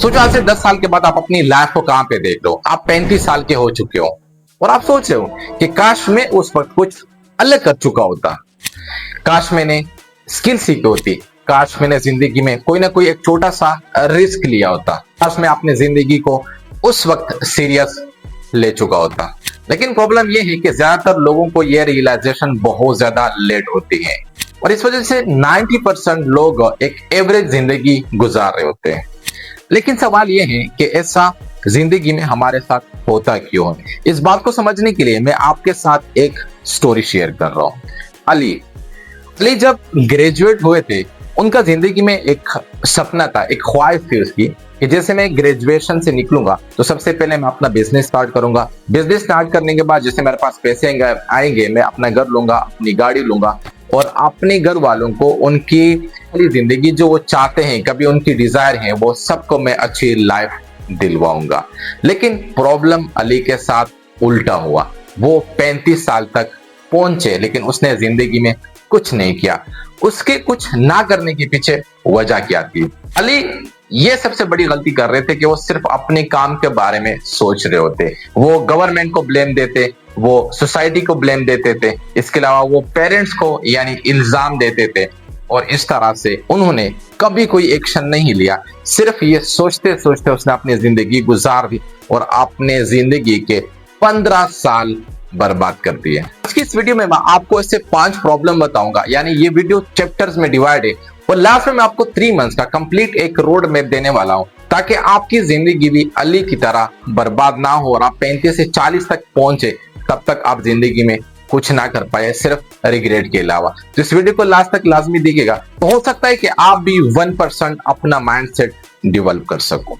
सोचो आज से 10 साल के बाद आप अपनी लाइफ को कहां पे देख लो, आप 35 साल के हो चुके हो और आप सोच रहे हो कि काश मैं उस वक्त कुछ अलग कर चुका होता, काश मैंने स्किल सीखी होती, काश मैंने जिंदगी में कोई ना कोई एक छोटा सा रिस्क लिया होता, काश मैं अपनी जिंदगी को उस वक्त सीरियस ले चुका होता। लेकिन प्रॉब्लम यह है कि ज्यादातर लोगों को यह रियलाइजेशन बहुत ज्यादा लेट होती है और इस वजह से 90% लोग एक एवरेज जिंदगी गुजार रहे होते हैं। लेकिन सवाल यह है कि ऐसा जिंदगी में हमारे साथ होता क्यों है। इस बात को समझने के लिए मैं आपके साथ एक स्टोरी शेयर कर रहा हूं। अली जब ग्रेजुएट हुए थे, उनका जिंदगी में एक सपना था, एक ख्वाहिश थी उसकी कि जैसे मैं ग्रेजुएशन से निकलूंगा तो सबसे पहले मैं अपना बिजनेस स्टार्ट करूंगा। बिजनेस स्टार्ट करने के बाद जैसे मेरे पास पैसे आएंगे, मैं अपना घर लूंगा, अपनी गाड़ी लूंगा और अपने घर वालों को उनकी जिंदगी जो वो चाहते हैं, कभी उनकी डिजायर है, वो सबको मैं अच्छी लाइफ दिलवाऊंगा। लेकिन प्रॉब्लम अली के साथ उल्टा हुआ। वो 35 साल तक पहुंचे लेकिन उसने जिंदगी में कुछ नहीं किया। उसके कुछ ना करने के पीछे वजह क्या थी? अली ये सबसे बड़ी गलती कर रहे थे कि वो सिर्फ अपने काम के बारे में सोच रहे होते। वो गवर्नमेंट को ब्लेम देते, वो सोसाइटी को ब्लेम देते थे, इसके अलावा वो पेरेंट्स को यानी इल्जाम देते थे और इस तरह से उन्होंने कभी कोई एक्शन नहीं लिया। सिर्फ ये सोचते सोचते उसने अपनी जिंदगी गुजार दी और अपने जिंदगी के 15 साल बर्बाद कर दिए। आज की इस वीडियो में मैं आपको इससे 5 प्रॉब्लम बताऊंगा, यानी ये वीडियो चैप्टर्स में डिवाइड है और लास्ट में मैं आपको 3 मंथ्स का कंप्लीट एक रोड मैप देने वाला हूं ताकि आपकी जिंदगी भी अली की तरह बर्बाद ना हो और आप 35 से 40 तक पहुंचे, तब तक आप जिंदगी में कुछ ना कर पाए सिर्फ रिग्रेट के अलावा। तो इस वीडियो को लास्ट तक लाजमी देखिएगा, तो हो सकता है कि आप भी 1% अपना माइंडसेट डेवलप कर सको।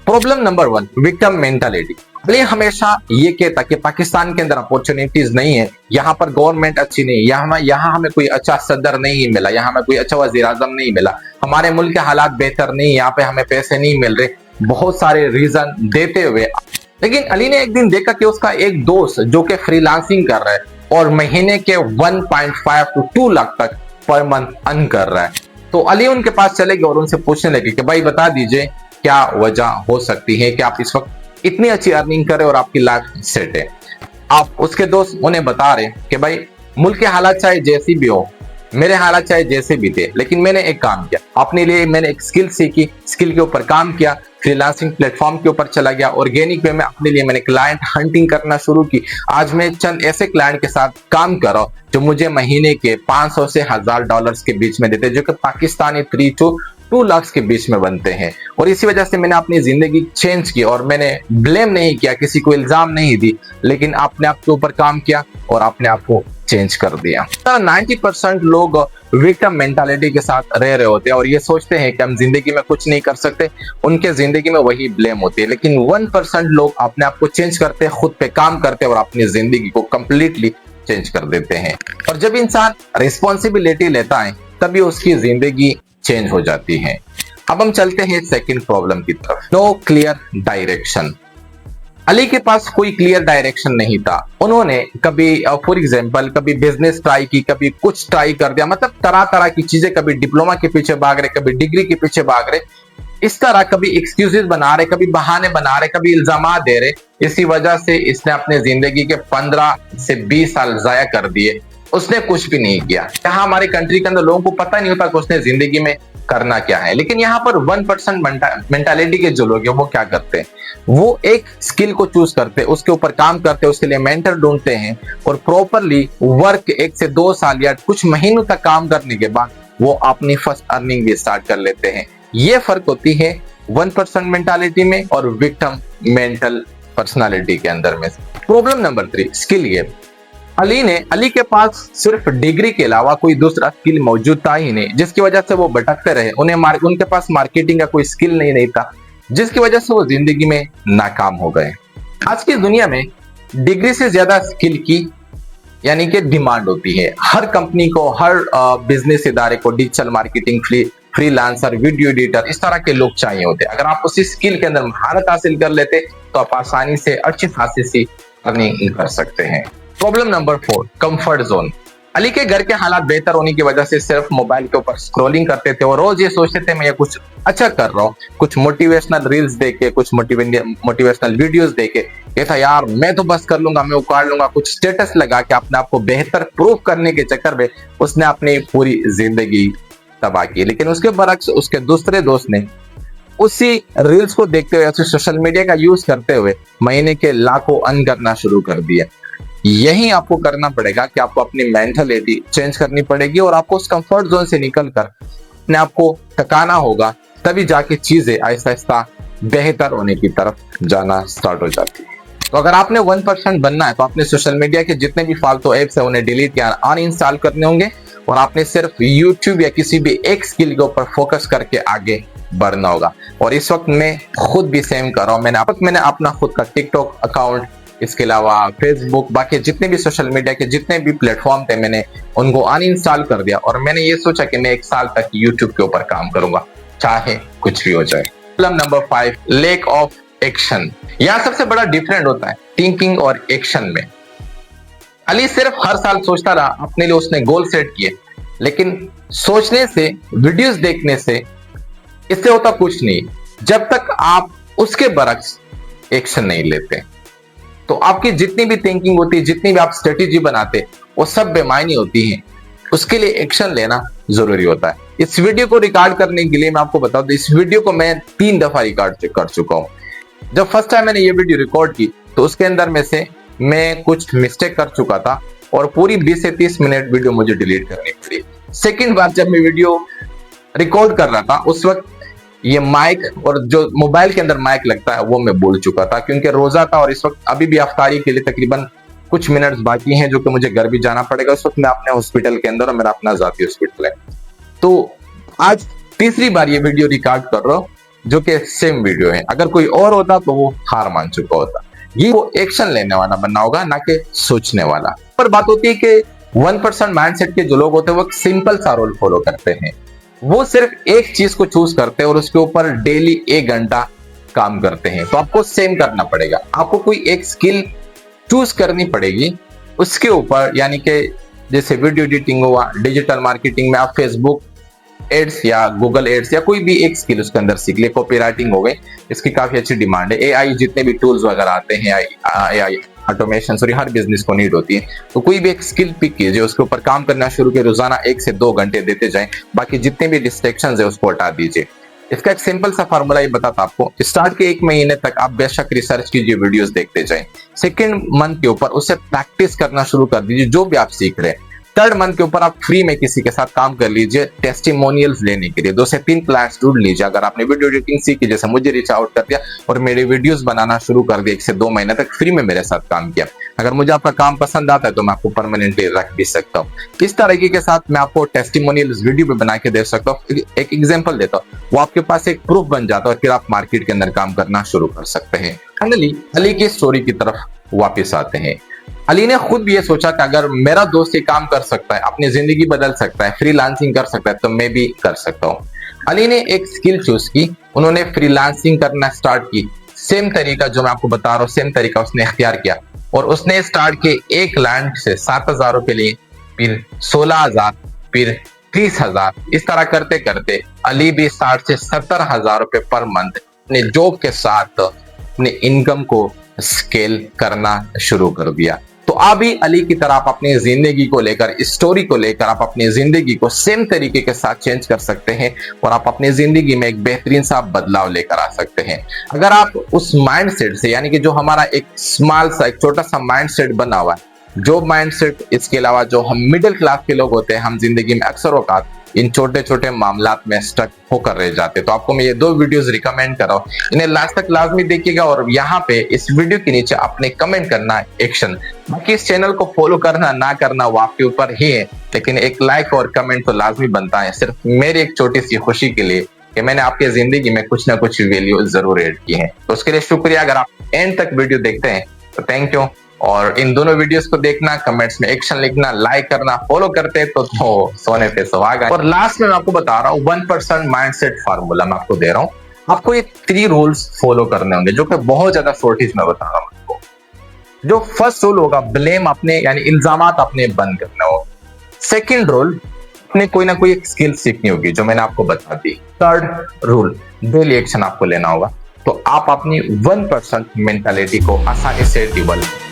Problem number 1, victim mentality. Ali हमेशा ये कहता कि पाकिस्तान के अंदर अपॉर्चुनिटीज नहीं है, यहाँ पर गवर्नमेंट अच्छी नहीं, यहाँ हमें कोई अच्छा सदर नहीं मिला, यहाँ हमें कोई अच्छा वजीर आजम नहीं मिला, हमारे मुल्क के हालात बेहतर नहीं, यहाँ पे हमें पैसे नहीं मिल रहे, बहुत सारे रीजन देते हुए। लेकिन अली ने एक दिन देखा कि उसका एक दोस्त जो कि फ्रीलांसिंग कर रहा है और महीने के 1.5 to 2 लाख तक पर मंथ अर्न कर रहा है, तो अली उनके पास चले गए और उनसे पूछने लगे कि भाई बता दीजिए क्या वजह हो सकती है कि आप इस वक्त इतनी अच्छी अर्निंग करें और आपकी लाइफ सेट है। आप उसके दोस्त उन्हें बता रहे कि भाई मुल्क के हालात चाहे जैसी भी हो, मेरे हालात चाहे जैसे भी थे, लेकिन मैंने एक काम किया अपने लिए, मैंने एक स्किल सीखी, स्किल के ऊपर काम किया, फ्रीलांसिंग प्लेटफॉर्म के ऊपर चला गया, ऑर्गेनिक वे में अपने लिए मैंने क्लाइंट हंटिंग करना शुरू की। आज मैं चंद ऐसे क्लाइंट के साथ काम कर रहा हूं जो मुझे महीने के 500 से $1000 के बीच में देते, जो कि पाकिस्तानी 3 to 2 लाख के बीच में बनते हैं। और इसी वजह से मैंने अपनी जिंदगी चेंज की और मैंने ब्लेम नहीं किया, किसी को इल्जाम नहीं दी, लेकिन अपने आप के ऊपर काम किया और अपने आप को चेंज कर दिया। 90% लोग विक्टिम मेंटालिटी के साथ रह रहे होते हैं और ये सोचते हैं कि हम जिंदगी में कुछ नहीं कर सकते, उनके जिंदगी में वही ब्लेम होती है। लेकिन 1% लोग अपने आप को चेंज करते हैं, खुद पे काम करते हैं और अपनी जिंदगी को कंप्लीटली चेंज कर देते हैं। और जब इंसान रिस्पॉन्सिबिलिटी लेता है तभी उसकी जिंदगी चेंज हो जाती है। अब हम चलते हैं सेकंड प्रॉब्लम की तरफ, नो क्लियर डायरेक्शन। अली के पास कोई क्लियर डायरेक्शन नहीं था। उन्होंने कभी फॉर एग्जांपल कभी बिजनेस ट्राई की, कभी कुछ ट्राई कर दिया, मतलब तरह तरह की चीजें, कभी डिप्लोमा के पीछे भाग रहे, कभी डिग्री के पीछे भाग रहे, इस तरह कभी एक्सक्यूजेस बना रहे, कभी बहाने बना रहे, कभी इल्जाम दे रहे। इसी वजह से इसने अपने जिंदगी के 15 से 20 साल जाया कर दिए, उसने कुछ भी नहीं किया। यहाँ हमारे कंट्री के अंदर लोगों को पता नहीं होता कि उसने जिंदगी में करना क्या है। लेकिन यहाँ पर 1% मेंटालिटी के जो लोग हैं वो क्या करते हैं, वो एक स्किल को चूज करते हैं, उसके ऊपर काम करते हैं, उसके लिए मेंटर ढूंढते हैं और प्रॉपरली वर्क 1 से 2 साल या कुछ महीनों तक काम करने के बाद वो अपनी फर्स्ट अर्निंग भी स्टार्ट कर लेते हैं। ये फर्क होती है 1% मेंटालिटी में और विक्टिम मेंटल पर्सनालिटी के अंदर में। Problem number 3, skill gap. Ali के पास सिर्फ डिग्री के अलावा कोई दूसरा स्किल मौजूद था ही नहीं, जिसकी वजह से वो भटकते रहे। उनके पास मार्केटिंग का कोई स्किल नहीं था, जिसकी वजह से वो जिंदगी में नाकाम हो गए। आज की दुनिया में डिग्री से ज्यादा स्किल की यानी कि डिमांड होती है। हर कंपनी को, हर बिजनेस इदारे को digital marketing, freelancer, video editor, इस तरह के लोग चाहिए होते। अगर आप उसी स्किल के अंदर महारत हासिल कर लेते तो आप आसानी से अच्छी खासी सी अर्निंग कर सकते हैं। Problem number 4, comfort zone. Ali के घर के हालात बेहतर होने की वजह से सिर्फ मोबाइल के ऊपर स्क्रॉलिंग करते थे और रोज ये सोचते थे मैं ये कुछ अच्छा कर रहा हूँ, कुछ मोटिवेशनल रील्स देख के, कुछ मोटिवेशनल वीडियोस देख के ये था यार मैं तो बस कर लूंगा, मैं उखाड़ लूंगा। कुछ स्टेटस लगा के अपने आप को बेहतर प्रूव करने के चक्कर में उसने अपनी पूरी जिंदगी तबाह की। लेकिन उसके बरक्स उसके दूसरे दोस्त ने उसी रील्स को देखते हुए, सोशल मीडिया का यूज करते हुए महीने के लाखों अर्न करना शुरू कर दिया। यही आपको करना पड़ेगा कि आपको अपनी मेंटालिटी चेंज करनी पड़ेगी और आपको उस कंफर्ट जोन से निकलकर अपने आप को टकाना होगा, तभी जाके चीजें आहिस्ता आहिस्ता बेहतर होने की तरफ जाना स्टार्ट हो जाती है। तो अगर आपने 1% बनना है तो आपने सोशल मीडिया के जितने भी फालतू एप्स है उन्हें डिलीट या अनइंस्टॉल करने होंगे और आपने सिर्फ यूट्यूब या किसी भी एक स्किल के ऊपर फोकस करके आगे बढ़ना होगा। और इस वक्त मैं खुद भी सेम कर रहा हूँ। मैंने अपना खुद का टिकटॉक अकाउंट, इसके अलावा फेसबुक, बाकी जितने भी सोशल मीडिया के जितने भी प्लेटफॉर्म थे मैंने उनको अनइंस्टॉल कर दिया और मैंने ये सोचा कि मैं 1 साल तक यूट्यूब के ऊपर काम करूंगा, चाहे कुछ भी हो जाए। Problem number 5, lack of action. यहाँ सबसे बड़ा डिफरेंट होता है थिंकिंग और एक्शन में। अली सिर्फ हर साल सोचता रहा, अपने लिए उसने गोल सेट किए, लेकिन सोचने से, वीडियोस देखने से इससे होता कुछ नहीं जब तक आप उसके बरक्स एक्शन नहीं लेते। तो आपकी जितनी भी थिंकिंग होती है, जितनी भी आप स्ट्रेटेजी बनाते, वो सब बेमायनी होती है। उसके लिए एक्शन लेना जरूरी होता है। इस वीडियो को रिकॉर्ड करने के लिए मैं आपको बता दूं, इस वीडियो को मैं 3 दफा रिकॉर्ड कर चुका हूं। जब फर्स्ट टाइम मैंने ये वीडियो रिकॉर्ड की तो उसके अंदर में से मैं कुछ मिस्टेक कर चुका था और पूरी 20 से 30 मिनट वीडियो मुझे डिलीट करनी पड़ी। सेकेंड बार जब मैं वीडियो रिकॉर्ड कर रहा था उस वक्त ये माइक और जो मोबाइल के अंदर माइक लगता है वो मैं भूल चुका था, क्योंकि रोजा था और इस वक्त अभी भी अफ्तारी के लिए तकरीबन कुछ मिनट्स बाकी हैं जो कि मुझे घर भी जाना पड़ेगा। उस वक्त मैं अपने हॉस्पिटल के अंदर और मेरा अपना जाती हॉस्पिटल है। तो आज तीसरी बार ये वीडियो रिकॉर्ड कर रहा हूँ जो कि सेम वीडियो है। अगर कोई और होता तो वो हार मान चुका होता। ये वो एक्शन लेने वाला बनना होगा, ना कि सोचने वाला। पर बात होती है कि 1% माइंडसेट के जो लोग होते हैं वो सिंपल सा रूल फॉलो करते हैं। वो सिर्फ एक चीज को चूज करते हैं और उसके ऊपर डेली 1 घंटा काम करते हैं। तो आपको सेम करना पड़ेगा। आपको कोई एक स्किल चूज करनी पड़ेगी उसके ऊपर, यानी कि जैसे वीडियो एडिटिंग हुआ, डिजिटल मार्केटिंग में आप फेसबुक एड्स या गूगल एड्स या कोई भी एक स्किल उसके अंदर सीख ले। कॉपी राइटिंग हो गई, इसकी काफी अच्छी डिमांड है। एआई जितने भी टूल्स वगैरह आते हैं, एआई ऑटोमेशन, सॉरी, हर बिजनेस को नीड होती है। तो कोई भी एक स्किल पिक कीजिए, उसके ऊपर काम करना शुरू किए, रोजाना 1 से 2 घंटे देते जाएं। बाकी जितने भी डिस्ट्रैक्शंस है उसको हटा दीजिए। इसका एक सिंपल सा फार्मूला ये बताता आपको। स्टार्ट के 1 महीने तक आप बेशक रिसर्च कीजिए, वीडियोस देखते जाएं। सेकंड मंथ के ऊपर उससे प्रैक्टिस करना शुरू कर दीजिए जो भी आप सीख रहे हैं। थर्ड मंथ के ऊपर आप फ्री में किसी के साथ काम कर लीजिए टेस्टिमोनियल्स लेने के लिए। 2 से 3 क्लाइंट्स ढूंढ लीजिए। अगर आपने वीडियो एडिटिंग सीखी, जैसे मुझे रीच आउट कर दिया और मेरे वीडियोस बनाना शुरू कर दिया, 1 से 2 महीने तक फ्री में मेरे साथ काम किया, अगर मुझे आपका काम पसंद आता है तो मैं आपको परमानेंटली रख भी सकता हूँ। इस तरीके के साथ मैं आपको टेस्टिमोनियल्स वीडियो में बना के दे सकता हूँ। एक एग्जांपल देता हूँ, वो आपके पास एक प्रूफ बन जाता है और फिर आप मार्केट के अंदर काम करना शुरू कर सकते हैं। फाइनली अली की स्टोरी की तरफ वापस आते हैं। अली ने खुद भी ये सोचा कि अगर मेरा दोस्त ये काम कर सकता है, अपनी जिंदगी बदल सकता है, फ्रीलांसिंग कर सकता है, तो मैं भी कर सकता हूँ। अली ने एक स्किल चूज की, उन्होंने फ्रीलांसिंग करना स्टार्ट की। सेम तरीका जो मैं आपको बता रहा हूँ, सेम तरीका उसने इख्तियार किया और उसने स्टार्ट किए एक क्लाइंट से 7,000 रुपए लिए, फिर 16,000, फिर 30,000। इस तरह करते करते अली भी 60 से 70,000 रुपए पर मंथ अपने जॉब के साथ अपने इनकम को स्केल करना शुरू कर दिया। तो अभी अली की तरह आप अपनी जिंदगी को लेकर, स्टोरी को लेकर आप अपनी जिंदगी को सेम तरीके के साथ चेंज कर सकते हैं और आप अपनी जिंदगी में एक बेहतरीन सा बदलाव लेकर आ सकते हैं। अगर आप उस माइंडसेट से, यानी कि जो हमारा एक स्मॉल सा, एक छोटा सा माइंडसेट बना हुआ है, जॉब माइंडसेट, इसके अलावा जो हम मिडिल क्लास के लोग होते हैं, हम जिंदगी में अक्सर औकात इन छोटे छोटे मामलात में स्टक होकर रह जाते। तो आपको मैं ये 2 वीडियोस रिकमेंड कर रहा हूँ, इन्हें लास्ट तक लाजमी देखिएगा और यहाँ पे इस वीडियो के नीचे आपने कमेंट करना है एक्शन। बाकी इस चैनल को फॉलो करना ना करना वो आपके ऊपर ही है, लेकिन एक लाइक और कमेंट तो लाजमी बनता है, सिर्फ मेरी एक छोटी सी खुशी के लिए कि मैंने आपकी जिंदगी में कुछ ना कुछ वैल्यू जरूर ऐड की है। तो उसके लिए शुक्रिया। अगर आप एंड तक वीडियो देखते हैं तो थैंक यू। और इन दोनों वीडियोस को देखना, कमेंट्स में एक्शन लिखना, लाइक करना, फॉलो करते तो सोने पे सुहागा। और लास्ट में मैं आपको बता रहा हूँ 1% माइंडसेट फार्मूला मैं आपको दे रहा हूँ। आपको ये 3 रूल्स फॉलो करने होंगे जो कि बहुत ज्यादा शॉर्टेज में बता रहा हूँ आपको। जो फर्स्ट रूल होगा, ब्लेम अपने, यानी इल्जामात अपने बंद करने होंगे। सेकंड रूल, अपने कोई ना कोई एक स्किल सीखनी होगी जो मैंने आपको बता दी। थर्ड रूल, डेली एक्शन आपको लेना होगा। तो आप अपनी 1% मेंटालिटी को आसानी से डेवलप